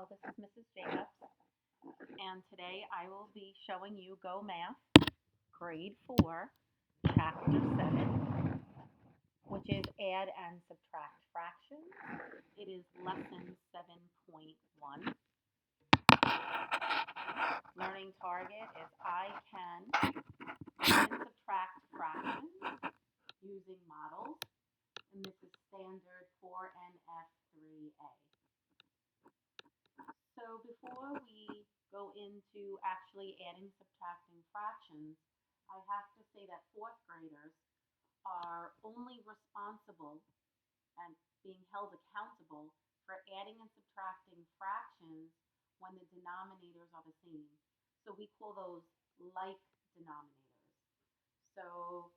Hello, this is Mrs. Jacobs, and today I will be showing you GOMath, Grade 4, Chapter 7, which is Add and Subtract Fractions. It is Lesson 7.1. Learning target is I can add and subtract fractions using models, and this is standard 4.NF.3a. So before we go into actually adding, subtracting fractions, I have to say that fourth graders are only responsible and being held accountable for adding and subtracting fractions when the denominators are the same. So we call those like denominators. So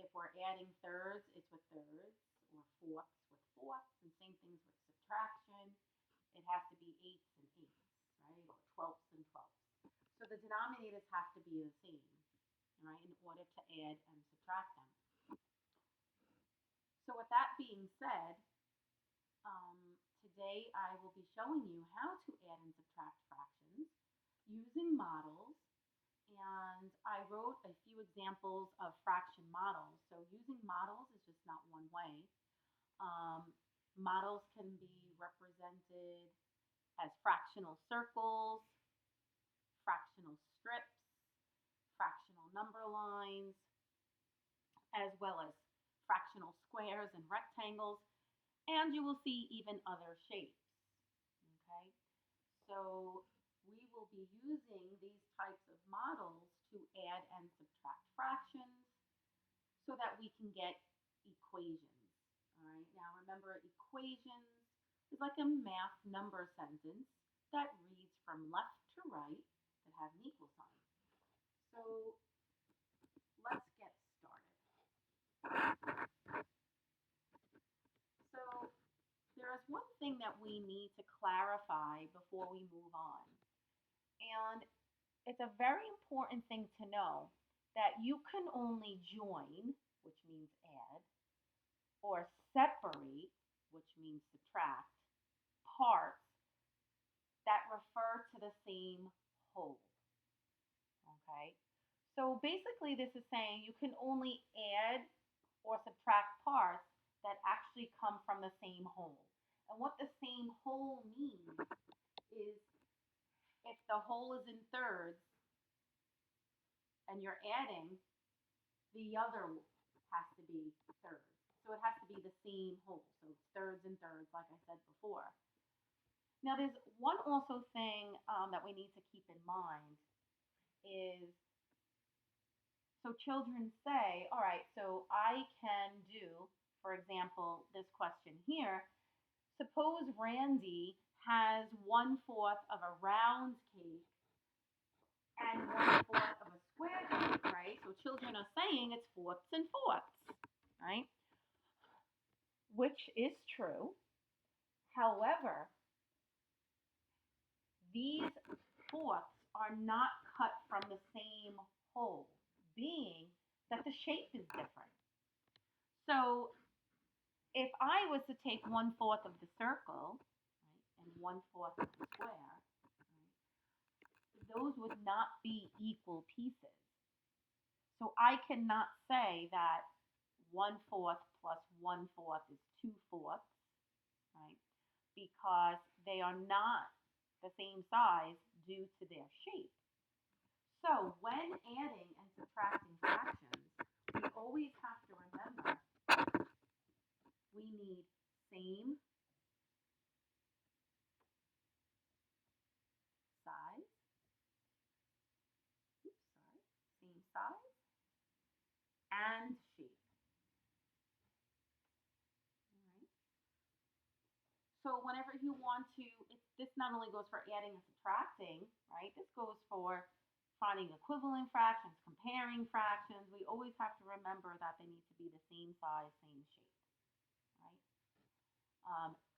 if we're adding thirds, it's with thirds, or fourths with fourths, and same things with subtraction. It has to be eighths and eighths, right? Or twelfths and twelfths. So the denominators have to be the same, right, in order to add and subtract them. So with that being said, today I will be showing you how to add and subtract fractions using models. And I wrote a few examples of fraction models. So using models is just not one way. Models can be represented as fractional circles, fractional strips, fractional number lines, as well as fractional squares and rectangles, and you will see even other shapes. Okay, so we will be using these types of models to add and subtract fractions so that we can get equations. All right, now remember, equations is like a math number sentence that reads from left to right that has an equal sign. So let's get started. So there is one thing that we need to clarify before we move on. And it's a very important thing to know that you can only join, which means add, or separate, which means subtract, parts that refer to the same whole. Okay? So basically this is saying you can only add or subtract parts that actually come from the same whole. And what the same whole means is if the whole is in thirds and you're adding, the other has to be thirds. So it has to be the same whole. So it's thirds and thirds, like I said before. Now there's one also thing that we need to keep in mind is, so children say, all right, so I can do, for example, this question here. Suppose Randy has 1/4 of a round cake and 1/4 of a square cake, right? So children are saying it's fourths and fourths, right? Which is true. However, these fourths are not cut from the same whole, being that the shape is different. So if I was to take 1/4 of the circle, right, and 1/4 of the square, right, those would not be equal pieces. So I cannot say that 1/4 plus 1/4 is 2/4, right? Because they are not the same size due to their shape. So when adding and subtracting fractions, we always have to remember we need same size, same size and shape. All right. So whenever you want to, this not only goes for adding and subtracting, right? This goes for finding equivalent fractions, comparing fractions. We always have to remember that they need to be the same size, same shape, right?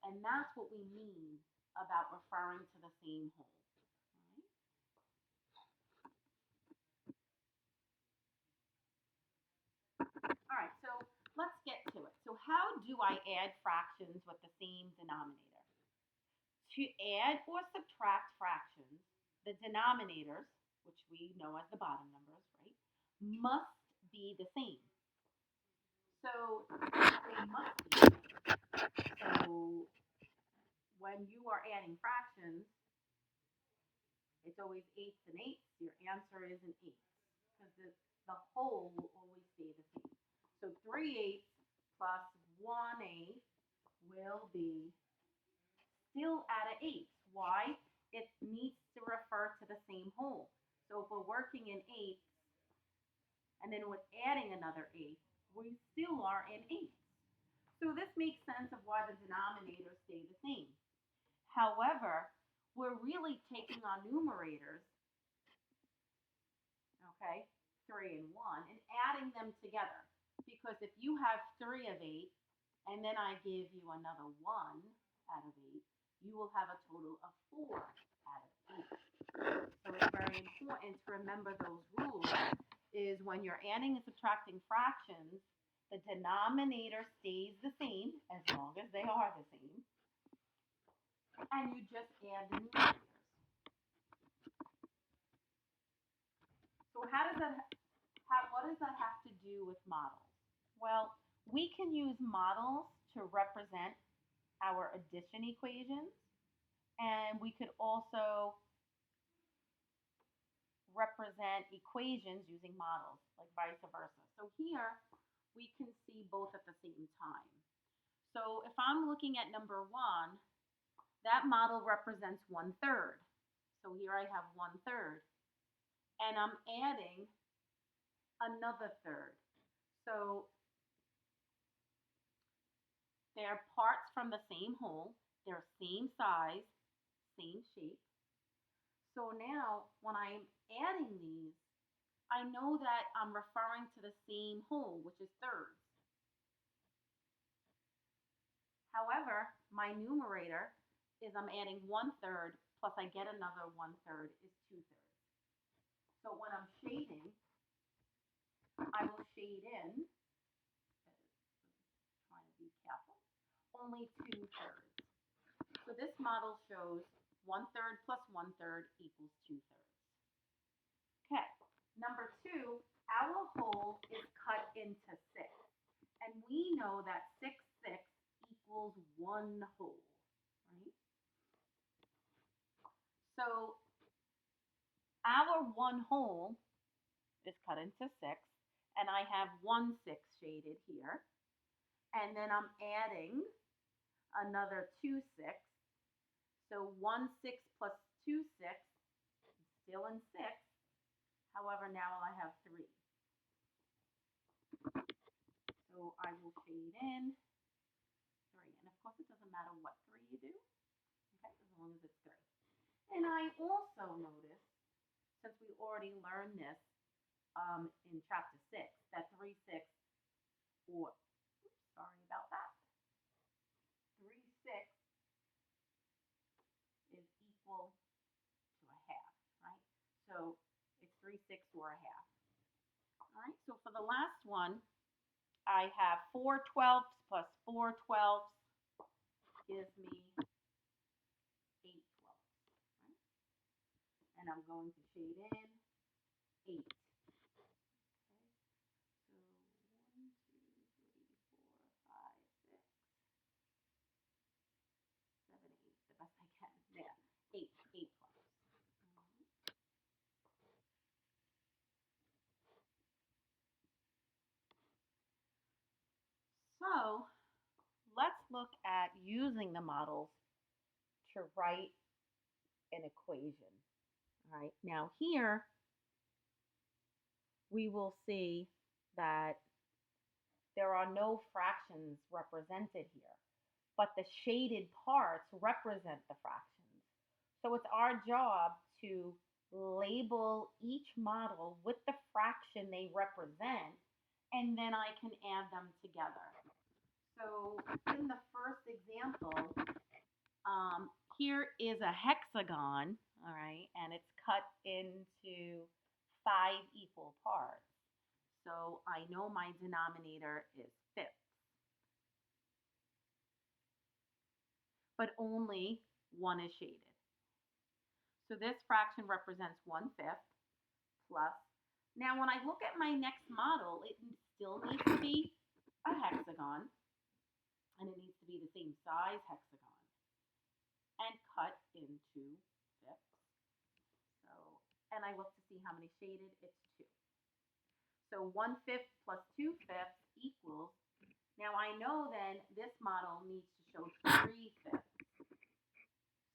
And that's what we mean about referring to the same whole. All right, so let's get to it. So how do I add fractions with the same denominator? To add or subtract fractions, the denominators, which we know as the bottom numbers, right, must be the same. So they must be. So when you are adding fractions, it's always eighths and eighths. Your answer is an eighth because the whole will always stay the same. So 3/8 plus 1/8 will be still at an eighth. Why? It needs to refer to the same whole. So if we're working in eighths and then we're adding another eighth, we still are in eighths. So this makes sense of why the denominators stay the same. However, we're really taking our numerators, okay, 3 and 1, and adding them together. Because if you have 3 of 8, and then I give you another 1 out of 8, you will have a total of 4 out of 8. So it's very important to remember those rules, is when you're adding and subtracting fractions, the denominator stays the same as long as they are the same, and you just add the numerators. So what does that have to do with models? Well, we can use models to represent our addition equations, and we could also represent equations using models, like vice versa. So here, we can see both at the same time. So if I'm looking at number 1, that model represents 1/3. So here I have 1/3, and I'm adding another third. So they're parts from the same whole, they're same size, same shape. So now when I'm adding these, I know that I'm referring to the same whole, which is thirds. However, my numerator is I'm adding 1/3 plus I get another 1/3 is 2/3. So when I'm shading, I will shade in, trying to be careful, only 2/3. So this model shows 1/3 plus 1/3 equals 2/3. Okay, number 2, our whole is cut into 6. And we know that 6/6 equals 1 whole, right? So our 1 whole is cut into 6, and I have 1/6 shaded here. And then I'm adding another 2/6. So 1/6 plus 2/6 is still in 6. However, now I have 3. So I will shade in 3. And of course, it doesn't matter what 3 you do, okay, as long as it's 3. And I also noticed, since we already learned this in chapter 6, that 3/6, or, sorry about that, 3/6 is equal to a half, right? So it's 3/6 or a half. All right, so for the last one, I have 4/12 plus 4/12 gives me 8/12, right? And I'm going to shade in 8. Okay, so 1, 2, 3, 4, 5, 6, 7, 8, the best I can. There, 8/12. So let's look at using the models to write an equation. All right, now here we will see that there are no fractions represented here, but the shaded parts represent the fractions. So it's our job to label each model with the fraction they represent, and then I can add them together. So in the first example, here is a hexagon, all right, and it's cut into 5 equal parts. So I know my denominator is fifths. But only 1 is shaded. So this fraction represents 1/5 plus. Now when I look at my next model, it still needs to be a hexagon, and it needs to be the same size hexagon, and cut into fifths. So, and I look to see how many shaded, it's 2. So 1/5 plus 2/5 equals, now I know then this model needs to show 3/5.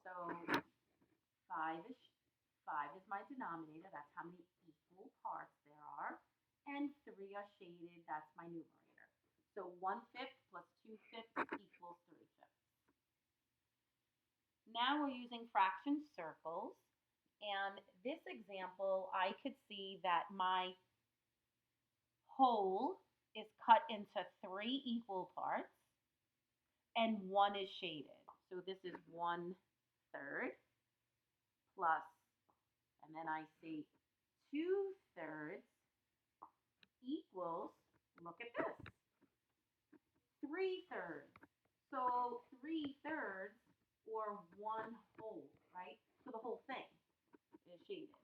So 5 is my denominator, that's how many equal parts there are, and 3 are shaded, that's my numerator. So 1/5 plus 2/5 equals 3/5. Now we're using fraction circles, and this example, I could see that my whole is cut into 3 equal parts, and 1 is shaded. So this is 1/3 plus, and then I see 2/3 equals, look at this, 3/3. So 3/3 or 1 whole, right? So the whole thing is shaded.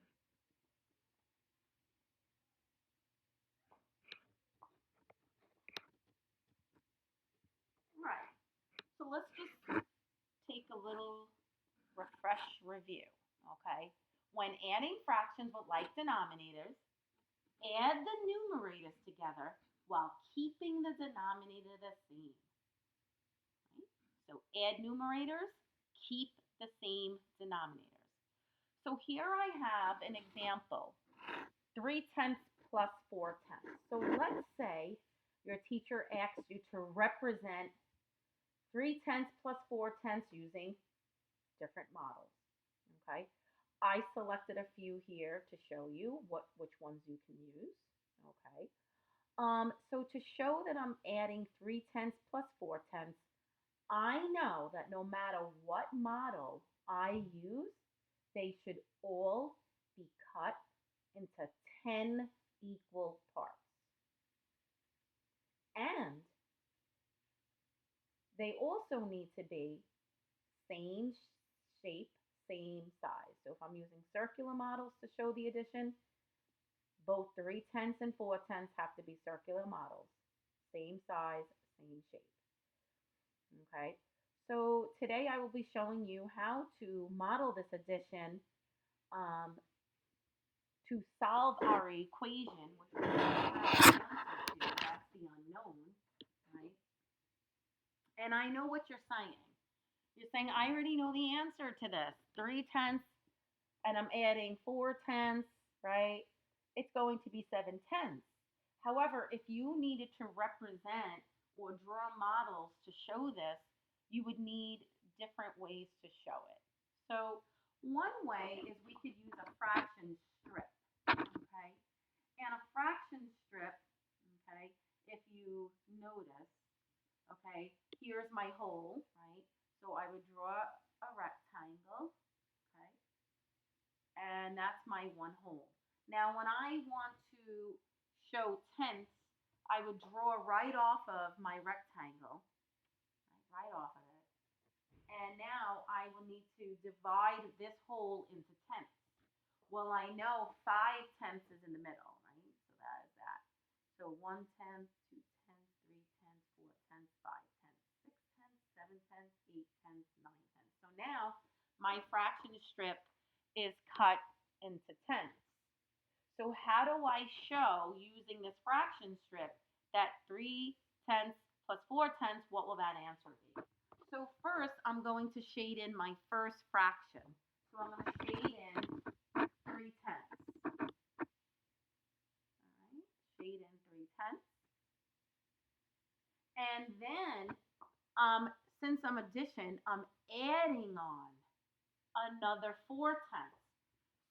Right. So let's just take a little refresh review, okay? When adding fractions with like denominators, add the numerators together while keeping the denominator the same. Right? So add numerators, keep the same denominators. So here I have an example, 3/10 plus 4/10. So let's say your teacher asks you to represent 3/10 plus 4/10 using different models. Okay, I selected a few here to show you which ones you can use. Okay, so to show that I'm adding 3/10 plus 4/10, I know that no matter what model I use, they should all be cut into 10 equal parts. And they also need to be same shape, same size. So if I'm using circular models to show the addition, both 3/10 and 4/10 have to be circular models. Same size, same shape. Okay, so today I will be showing you how to model this addition to solve our equation, which we don't have the answer to, that's the unknown, right? And I know what you're saying. You're saying, I already know the answer to this. 3/10, and I'm adding 4/10, right? It's going to be 7/10. However, if you needed to represent or draw models to show this, you would need different ways to show it. So one way is we could use a fraction strip, okay? And a fraction strip, okay, if you notice, okay, here's my whole, right? So I would draw a rectangle, okay, and that's my 1 whole. Now when I want to show tenths, I would draw right off of my rectangle, right off of it. And now I will need to divide this whole into tenths. Well, I know 5/10 is in the middle, right? So that is that. So 1/10, 2/10, 3/10, 4/10, 5/10, 6/10, 7/10, 8/10, 9/10. So now my fraction strip is cut into tenths. So how do I show using this fraction strip that 3/10 plus 4/10, what will that answer be? So first, I'm going to shade in my first fraction. So I'm going to shade in 3/10. All right, shade in 3/10. And then, since I'm addition, I'm adding on another 4/10.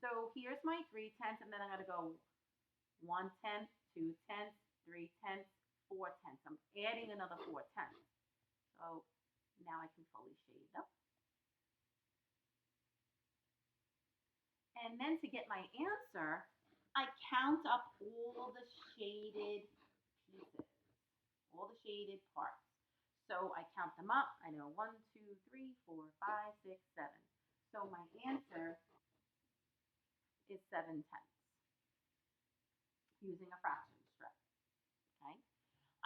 So here's my 3/10, and then I'm going to go 1/10, 2/10, 3/10, 4/10. I'm adding another 4/10. So now I can fully shade them. And then to get my answer, I count up all the shaded pieces, all the shaded parts. So So I count them up. I know 1, 2, 3, 4, 5, 6, 7. So my answer is 7/10 using a fraction strip. Okay.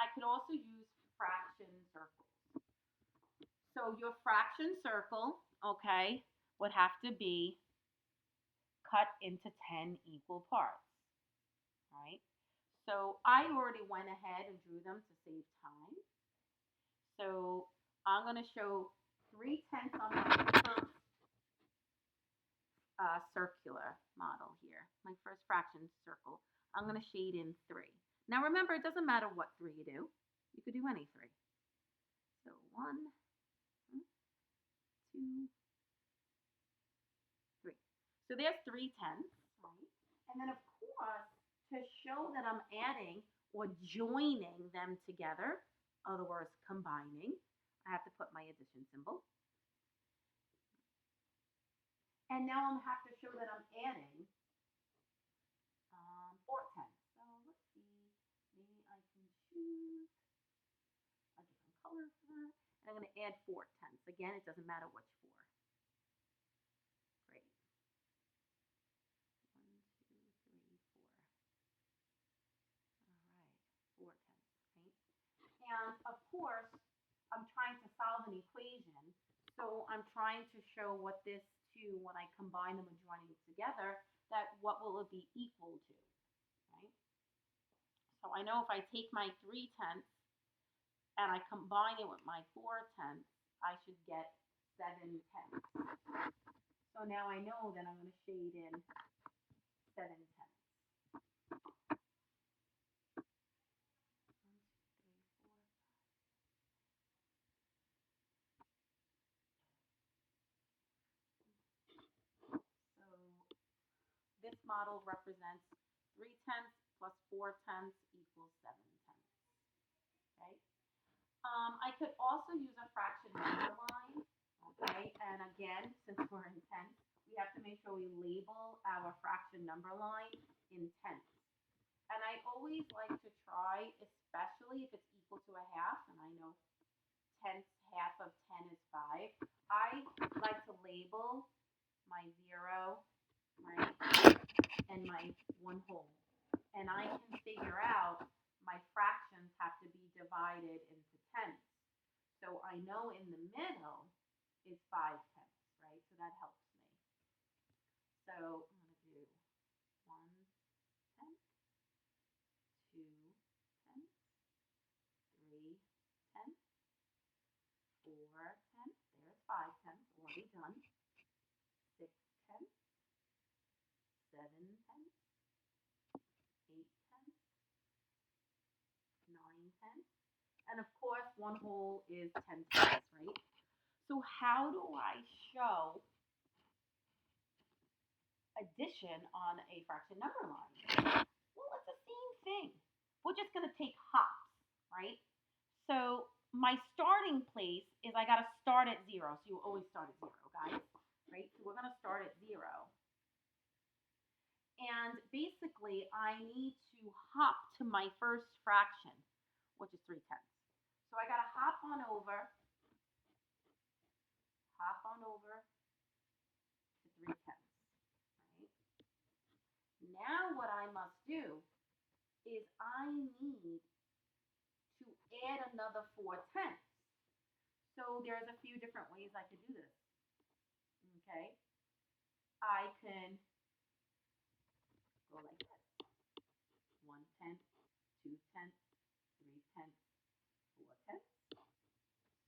I could also use fraction circles. So your fraction circle, okay, would have to be cut into 10 equal parts. Right? So I already went ahead and drew them to save time. So I'm going to show 3/10 on my first circular model here, my first fraction circle. I'm going to shade in 3. Now remember, it doesn't matter what 3 you do. You could do any 3. So 1, 2, 3. So there's 3/10, right? And then of course, to show that I'm adding or joining them together, other words, combining, I have to put my addition symbol. And now I'm have to show that I'm adding 4/10. So let's see, maybe I can choose a different color for that. And I'm going to add 4/10. Again, it doesn't matter which 4. Great. 1, 2, 3, 4. All right, 4/10. Right? And of course, I'm trying to solve an equation. So I'm trying to show what this two, when I combine them and join them together, that what will it be equal to, right? So I know if I take my 3/10 and I combine it with my 4/10, I should get 7/10. So now I know that I'm going to shade in 7/10. This model represents 3/10 plus 4/10 equals 7/10. Okay. I could also use a fraction number line. Okay. And again, since we're in tenths, we have to make sure we label our fraction number line in tenths. And I always like to try, especially if it's equal to a half, and I know half of 10 is 5. I like to label my 0, right, and my 1 whole. And I can figure out my fractions have to be divided into tenths. So I know in the middle is 5/10, right? So that helps me. So I'm going to do 1/10, 2/10, 3/10, 4/10. There's 5/10 already done. 6/10, 7/10, 8/10, 9/10. And of course, 1 whole is 10/10, right? So how do I show addition on a fraction number line? Well, it's the same thing. We're just going to take hops, right? So my starting place is I got to start at 0. So you always start at 0, guys, right? So we're going to start at 0. And basically, I need to hop to my first fraction, which is 3/10. So I got to hop on over to 3/10, right? Now what I must do is I need to add another 4/10. So there's a few different ways I could do this, okay? I can go like this: 1/10, 2/10, 3/10, 4/10.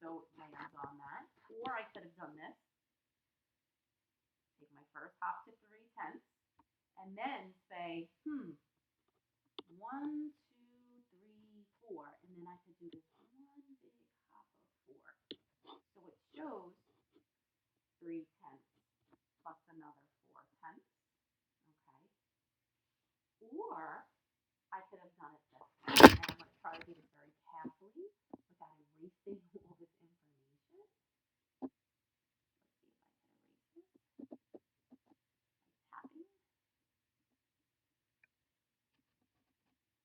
So it lands on that. Or I could have done this. Take my first hop to 3/10 and then say, 1, 2, 3, 4. And then I could do this one big hop of 4. So it shows 3/10 plus another 4/10. Okay. Or I could have done it this way. And I'm going to try to do this very carefully without erasing all this information. Let's see if I can erase this by tapping.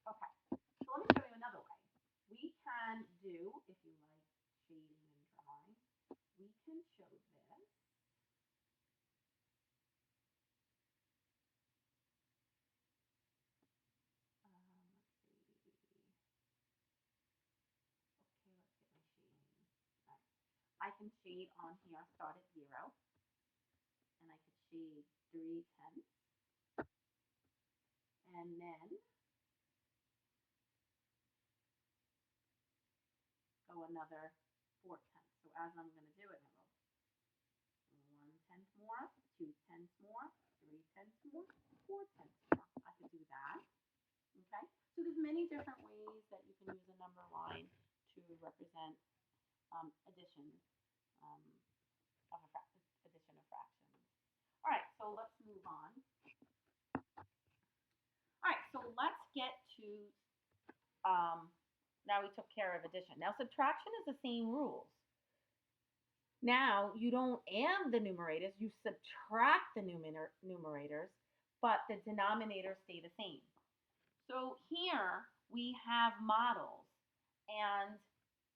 Okay, so let me show you another way. We can do, if you like, show this. Let's see. Okay, let's get my shading. All right. I can shade on here, start at 0, and I could shade 3/10, and then go another 4/10. So as I'm going to do it, I go 1/10 more, 2/10 more, 3/10 more, 4/10 more. I could do that. Okay. So there's many different ways that you can use a number line to represent addition um, addition of fractions. All right. So let's move on. All right. So let's get to now we took care of addition. Now subtraction is the same rules. Now you don't add the numerators, you subtract the numerators, but the denominators stay the same. So here we have models, and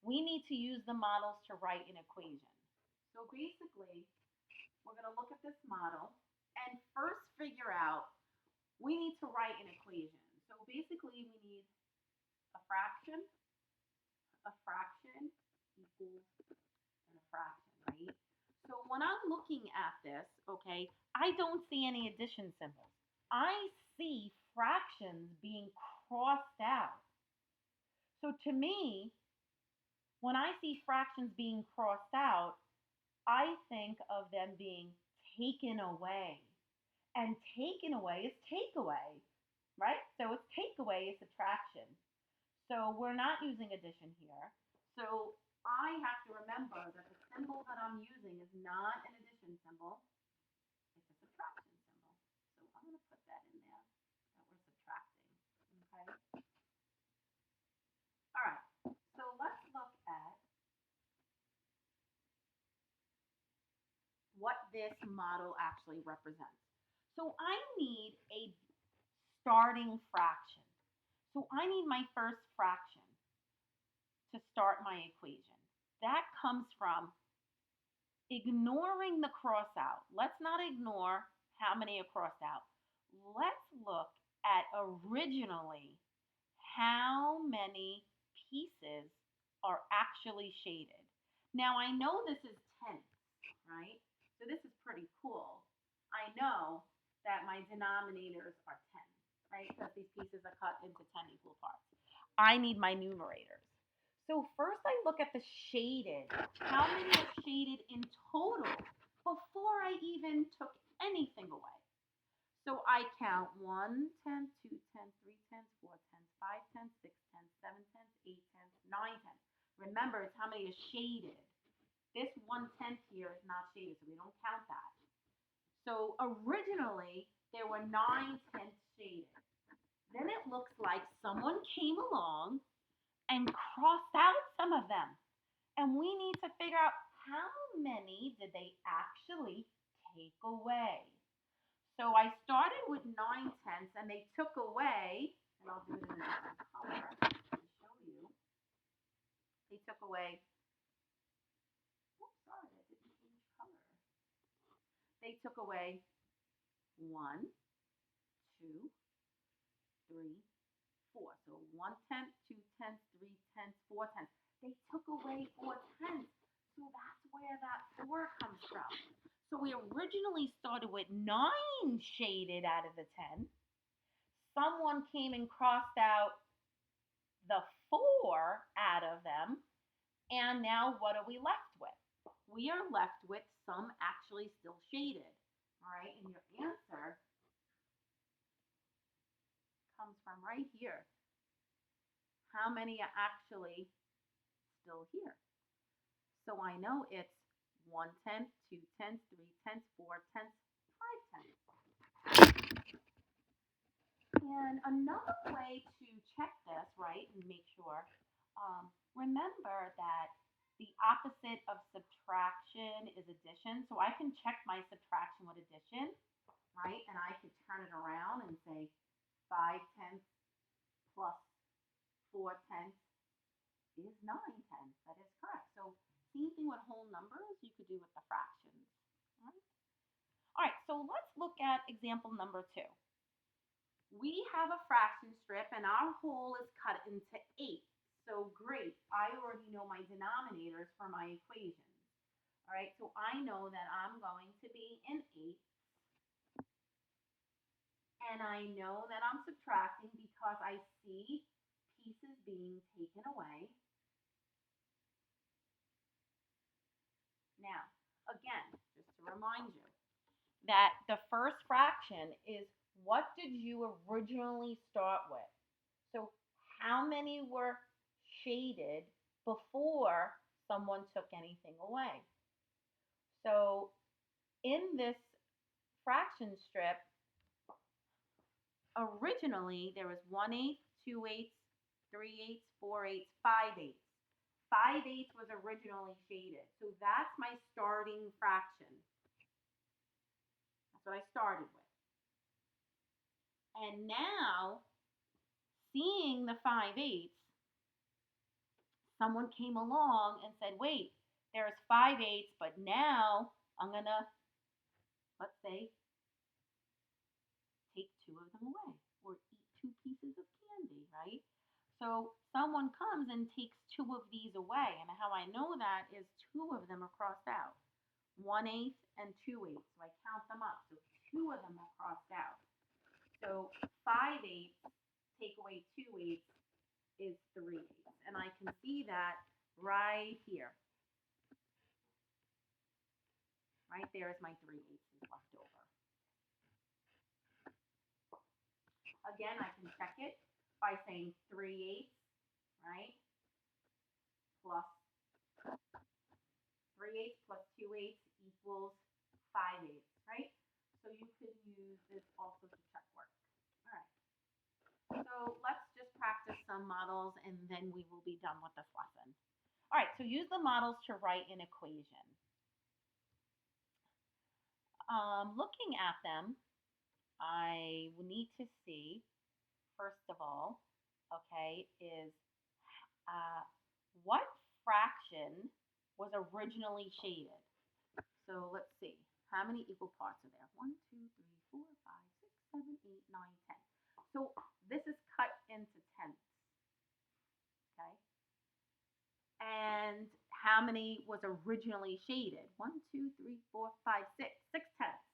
we need to use the models to write an equation. So basically, we're going to look at this model and first figure out we need to write an equation. So basically, we need a fraction equals a fraction, right? So when I'm looking at this, okay, I don't see any addition symbols. I see fractions being crossed out. So to me, when I see fractions being crossed out, I think of them being taken away. And taken away is takeaway, right? So it's takeaway is subtraction. So we're not using addition here. So I have to remember that the symbol that I'm using is not an addition symbol. It's a subtraction symbol. So I'm going to put that in there that we're subtracting. Okay. All right. So let's look at what this model actually represents. So I need a starting fraction. So I need my first fraction to start my equation. That comes from ignoring the cross out. Let's not ignore how many are crossed out. Let's look at originally how many pieces are actually shaded. Now I know this is tenths, right? So this is pretty cool. I know that my denominators are 10, right? Because these pieces are cut into 10 equal parts. I need my numerators. So first I look at the shaded. How many are shaded in total before I even took anything away? So I count 1/10, 2/10, 3/10, 4/10, 5/10, 6/10, 7/10, 8/10, 9/10. Remember, it's how many is shaded. This 1/10 here is not shaded, so we don't count that. So originally, there were 9/10 shaded. Then it looks like someone came along and crossed out some of them. And we need to figure out how many did they actually take away. So I started with 9/10 and they took away, and I'll do it in a different color to show you. They took away, oops, sorry, I didn't change color. They took away 1, 2, 3, 4. So 1/10, 2/10, 3/10, 4/10. They took away 4/10. So that's where that 4 comes from. So we originally started with 9 shaded out of the 10. Someone came and crossed out the 4 out of them. And now what are we left with? We are left with some actually still shaded. All right, and your answer comes from right here. How many are actually still here? So I know it's 1/10, 2/10, 3/10, 4/10, 5/10. And another way to check this, right, and make sure, remember that the opposite of subtraction is addition. So I can check my subtraction with addition, right? And I could turn it around and say 5/10 plus 4/10 is 9/10. That is correct. So same thing with whole numbers you could do with the fraction. so let's look at example number 2. We have a fraction strip and our whole is cut into 8. So great, I already know my denominators for my equations. All right, so I know that I'm going to be in 8. And I know that I'm subtracting because I see pieces being taken away. Now, again, just to remind you that the first fraction is what did you originally start with? So how many were shaded before someone took anything away? So in this fraction strip, originally there was 1/8, 2/8, 3/8, 4/8, 5/8. 5/8 was originally shaded. So that's my starting fraction. That's what I started with. And now, seeing the 5/8, someone came along and said, wait, there's 5/8, but now I'm going to, let's say, take 2 of them away or eat 2 pieces of candy, right? So someone comes and takes 2 of these away. And how I know that is 2 of them are crossed out. 1/8 and 2/8. So I count them up. So 2 of them are crossed out. So 5/8 take away 2/8 is 3/8. And I can see that right here. Right there is my 3/8 left over. Again, I can check it by saying 3/8, right? Plus 3/8 plus 2/8 equals 5/8, right? So you could use this also to check work. All right. So let's just practice some models and then we will be done with this lesson. All right, so use the models to write an equation. Looking at them, I need to see, first of all, okay, is what fraction was originally shaded? So let's see. How many equal parts are there? 1, 2, 3, 4, 5, 6, 7, 8, 9, 10. So this is cut into tenths. Okay. And how many was originally shaded? 1, 2, 3, 4, 5, 6. 6 tenths.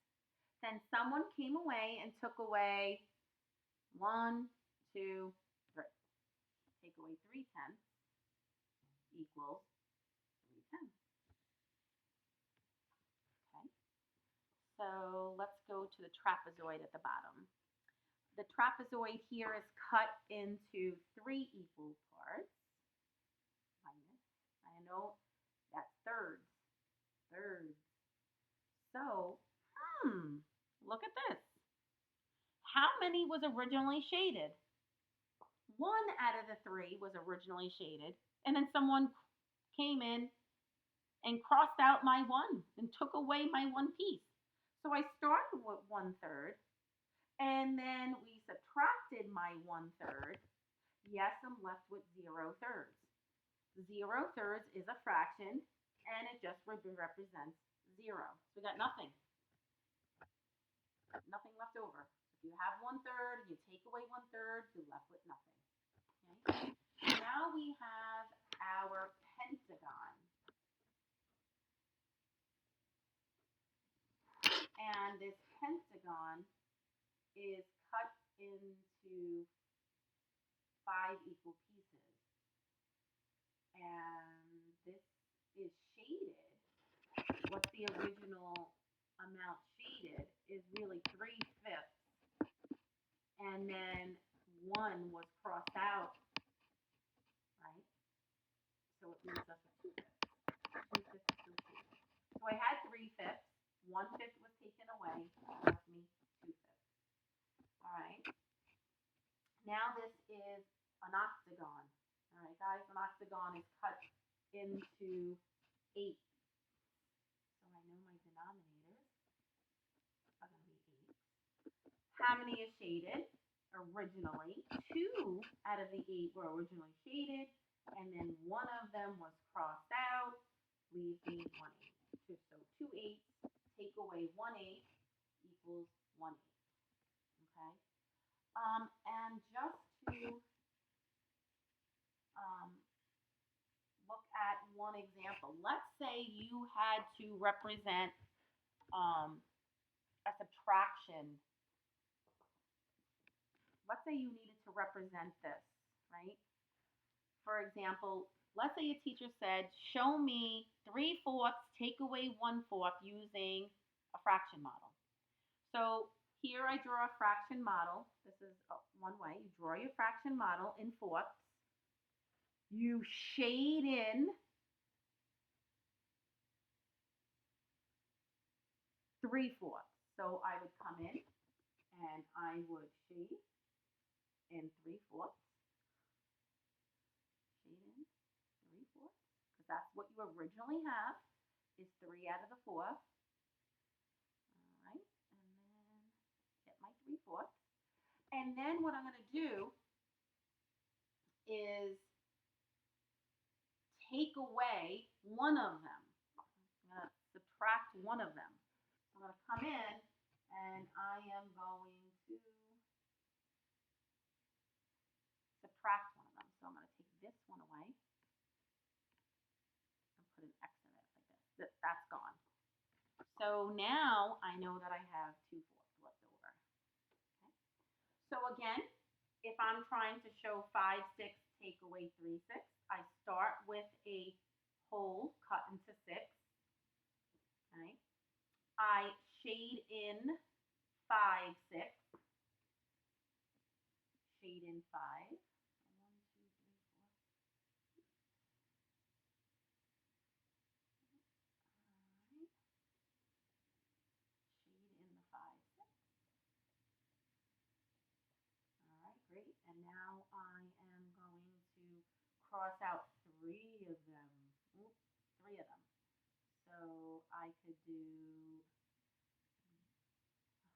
Then someone came away and took away 1, 2, 3. Take away 3 tenths equals 3 tenths. Okay. So let's go to the trapezoid at the bottom. The trapezoid here is cut into 3 equal parts. Minus, I know that's thirds. So, look at this. How many was originally shaded? 1 out of the 3 was originally shaded, and then someone came in and crossed out my 1 and took away my 1 piece. So I started with 1/3, and then we subtracted my 1/3. Yes, I'm left with 0/3. 0/3 is a fraction, and it just represents 0. So we got nothing. Nothing left over. If you have 1/3, you take away 1/3, you're left with nothing. Okay? Now we have our pentagon. And this pentagon is cut into 5 equal pieces. And this is shaded. What's the original amount shaded is really 3/5. And then 1 was crossed out, right? So it leaves us with 2/5. 3/5 is still shaded. So I had 3/5. 1/5 was taken away, left me 2/5. All right. Now this is an octagon. All right, guys, an octagon is cut into 8. So I know my denominators are going to be 8. How many is shaded? Originally, 2 out of the 8 were originally shaded, and then 1 of them was crossed out, leaves me 1/8. So 2/8, take away 1/8 equals 1/8. Okay. And just to um, look at one example, let's say you had to represent a subtraction. Let's say you needed to represent this, right? For example, let's say a teacher said, show me 3/4 take away 1/4 using a fraction model. So here I draw a fraction model. This is one way. You draw your fraction model in fourths. You shade in 3/4. So I would come in and I would shade in 3/4. Shade in 3/4. Because that's what you originally have is 3 out of the 4. All right. And then get my 3/4. And then what I'm going to do is take away one of them. I'm going to subtract one of them. I'm going to come in and I am going to subtract one of them. So I'm going to take this one away and put an X in it like this. That's gone. So now I know that I have 2/4 left over. Okay. So again, if I'm trying to show 5/6 take away 3/6, I start with a whole cut into 6. Okay. I shade in 5/6. Shade in 5. 1, 2, 3, 4. All right. Shade in the 5/6. All right, great. And now I am going to cross out 3 of them. Oops, 3 of them. So I could do,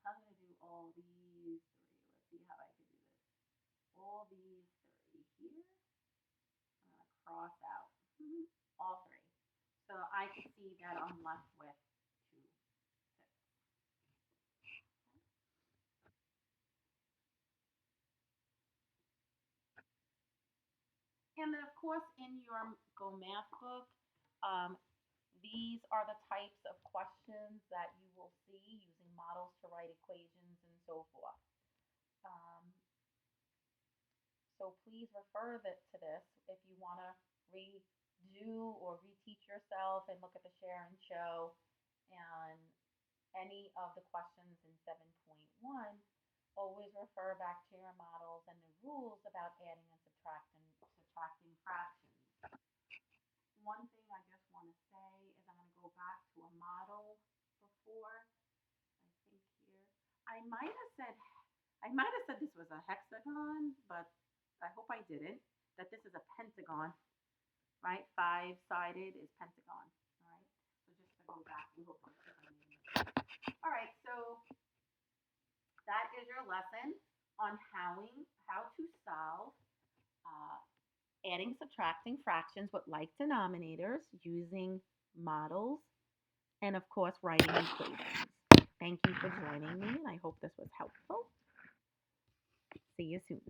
I'm going to do all these 3. Let's see how I could do this. All these 3 here. I'm going to cross out all 3. So I can see that I'm left with 2/6. And then, of course, in your GOMath book, um, these are the types of questions that you will see using models to write equations and so forth. Um, so please refer to this if you want to redo or reteach yourself and look at the share and show and any of the questions in 7.1. Always refer back to your models and the rules about adding and subtracting fractions. One thing I just want to say is I'm going to go back to a model before. I think here I might have said this was a hexagon, but I hope I didn't. That this is a pentagon, right? 5-sided is pentagon. All right. So just to go back a little bit. All right. So that is your lesson on how to solve adding, subtracting fractions with like denominators using models and, of course, writing equations. Thank you for joining me, and I hope this was helpful. See you soon.